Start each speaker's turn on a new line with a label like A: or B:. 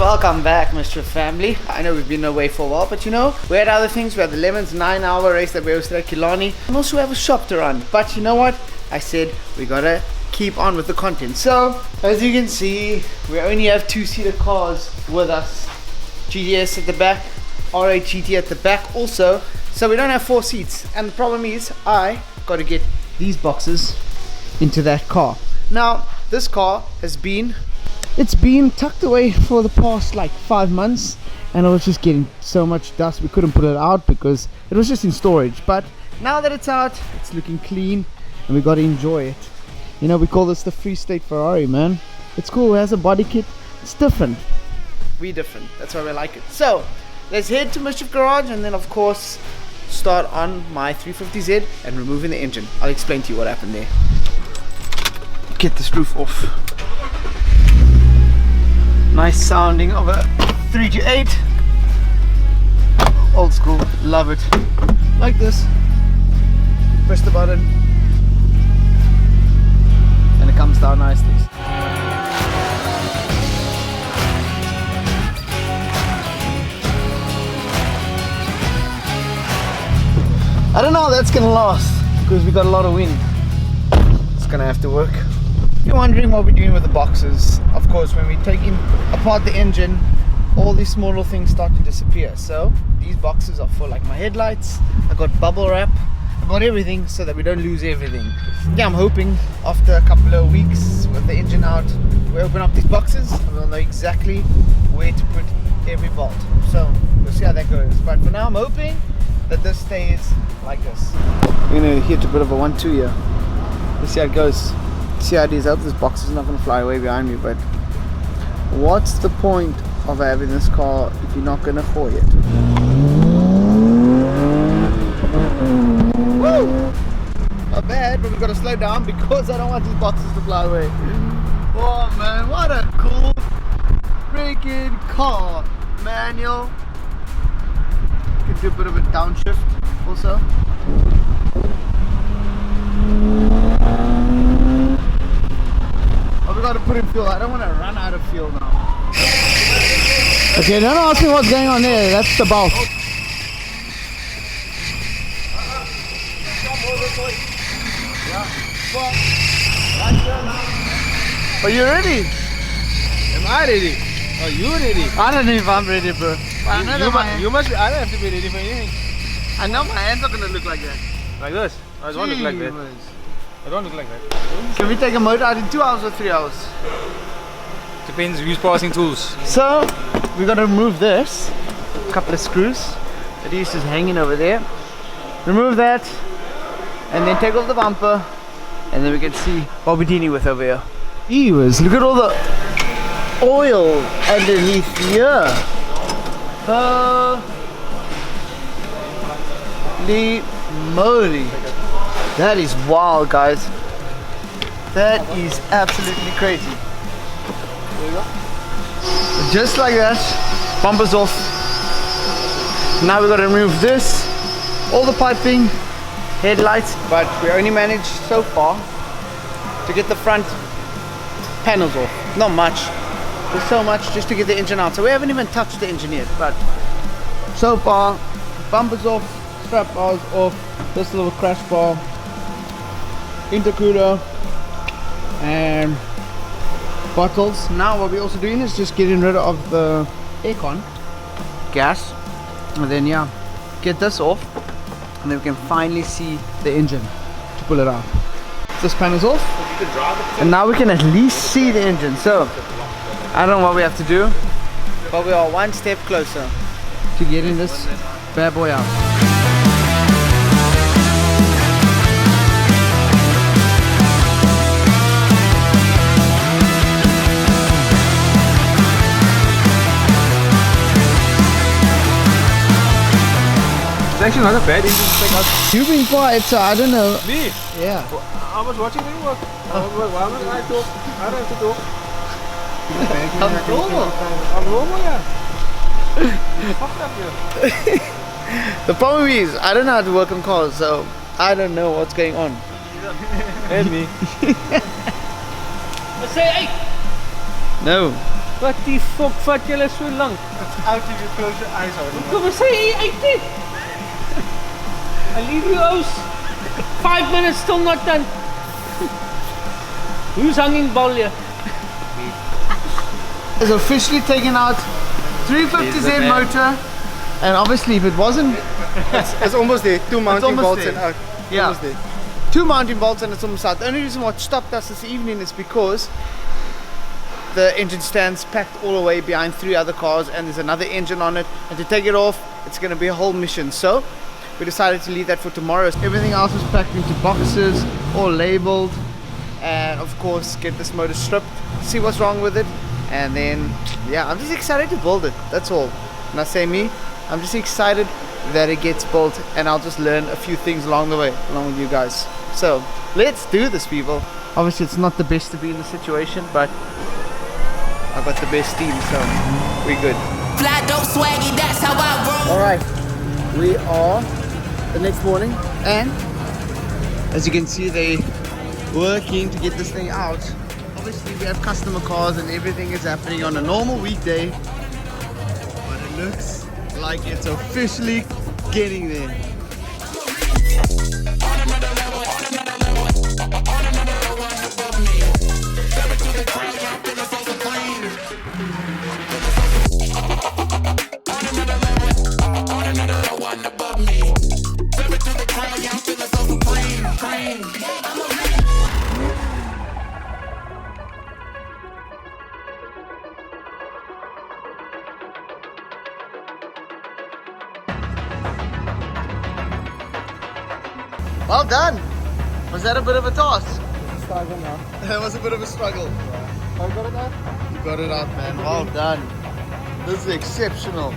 A: Welcome back, Mischief family. I know we've been away for a while, but you know, we had other things. We had the Lemons 9-hour race that we hosted at Killarney, and also we have a shop to run. But you know what? I said we gotta keep on with the content. So, as you can see, we only have two-seater cars with us. GTS at the back, R8 GT at the back also. So we don't have 4 seats. And the problem is, I gotta get these boxes into that car. Now, this car has been tucked away for the past like 5 months, and it was just getting so much dust we couldn't put it out because it was just in storage. But now that it's out, it's looking clean and we got to enjoy it. You know, we call this the Free State Ferrari, man. It's cool. It has a body kit. It's different. We different. That's why we like it. So let's head to Mischief Garage and then of course start on my 350Z and removing the engine. I'll explain to you what happened there. Get this roof off. Nice sounding of a 3G8. Old school, love it. Like this. Press the button and it comes down nicely. I don't know how that's gonna last because we got a lot of wind. It's gonna have to work. If you're wondering what we're doing with the boxes, of course when we take apart the engine, all these small little things start to disappear. So these boxes are for like my headlights. I got bubble wrap, I got everything so that we don't lose everything. Yeah, I'm hoping after a couple of weeks with the engine out, we open up these boxes and we'll know exactly where to put every bolt. So we'll see how that goes. But for now I'm hoping that this stays like this. We're gonna hit a bit of a 1-2 here. Let's see how it goes. See how it is. I hope this box is not going to fly away behind me, but what's the point of having this car if you're not going to hoy it? Woo! Not bad, but we've got to slow down because I don't want these boxes to fly away. Oh man, what a cool freaking car. Manual. You can do a bit of a downshift also. We got to put in fuel. I don't want to run out of fuel now. Okay, don't ask me what's going on there. That's the bulk. Are you ready?
B: Am I ready? Are you ready?
A: I don't know if I'm ready, bro.
B: You must be. I don't have to be ready for anything.
A: I know my hands are gonna look like that.
B: Like this? I don't look like that. I don't look like that.
A: Can we take a motor out in 2 hours or 3 hours?
B: Depends who's passing tools.
A: So we're gonna remove this. A couple of screws. That is just hanging over there. Remove that, and then take off the bumper, and then we can see what we're dealing with over here. Viewers, look at all the oil underneath here. Holy moly. That is wild, guys. That is absolutely crazy. There you go. Just like that, bumpers off. Now we've got to remove this, all the piping, headlights, but we only managed so far to get the front panels off. Not much. There's so much just to get the engine out. So we haven't even touched the engine yet, but so far, bumpers off, strap bars off, this little crash bar, intercooler and bottles. Now what we're also doing is just getting rid of the aircon gas, and then yeah, get this off, and then we can finally see the engine to pull it out. This panel's off, and now we can at least see the engine. So I don't know what we have to do, but we are one step closer to getting this bad boy out.
B: It's actually not a bad engine to take out.
A: You've been quiet, so I don't know.
B: Me?
A: Yeah.
B: I was watching you work. Why must I talk? I don't have to talk.
A: I'm normal.
B: I'm normal, yeah. Fucked up here.
A: The problem is, I don't know how to work on cars, so I don't know what's going on.
B: And me.
A: Let's say hey. No.
B: Wat die fuck vat julle so lank?
A: Out if you close your eyes on
B: Kom ons sê hy uit. I leave you house. 5 minutes still not done. Who's hanging Balje?
A: Is officially taken out 350Z motor, and obviously if it wasn't,
C: It's almost there. Two mounting
A: almost
C: bolts
A: there.
C: and out.
A: Yeah.
C: Almost there.
A: 2 mounting bolts and it's almost out. The only reason what stopped us this evening is because the engine stands packed all the way behind 3 other cars and there's another engine on it, and to take it off it's going to be a whole mission. So we decided to leave that for tomorrow. Everything else was packed into boxes, all labeled, and of course get this motor stripped, see what's wrong with it, and then yeah, I'm just excited to build it. That's all. When I say me, I'm just excited that it gets built, and I'll just learn a few things along the way along with you guys. So let's do this, people. Obviously it's not the best to be in the situation, but I've got the best team, so we're good.
D: Fly dope swaggy, that's how I roll.
A: Alright, we are the next morning, and as you can see, they working to get this thing out. Obviously we have customer cars and everything is happening on a normal weekday, but it looks like it's officially getting there. Well done! Was that a bit of a task? That was a bit of a struggle.
C: I got it out.
A: You got it out, man. Well done. This is exceptional.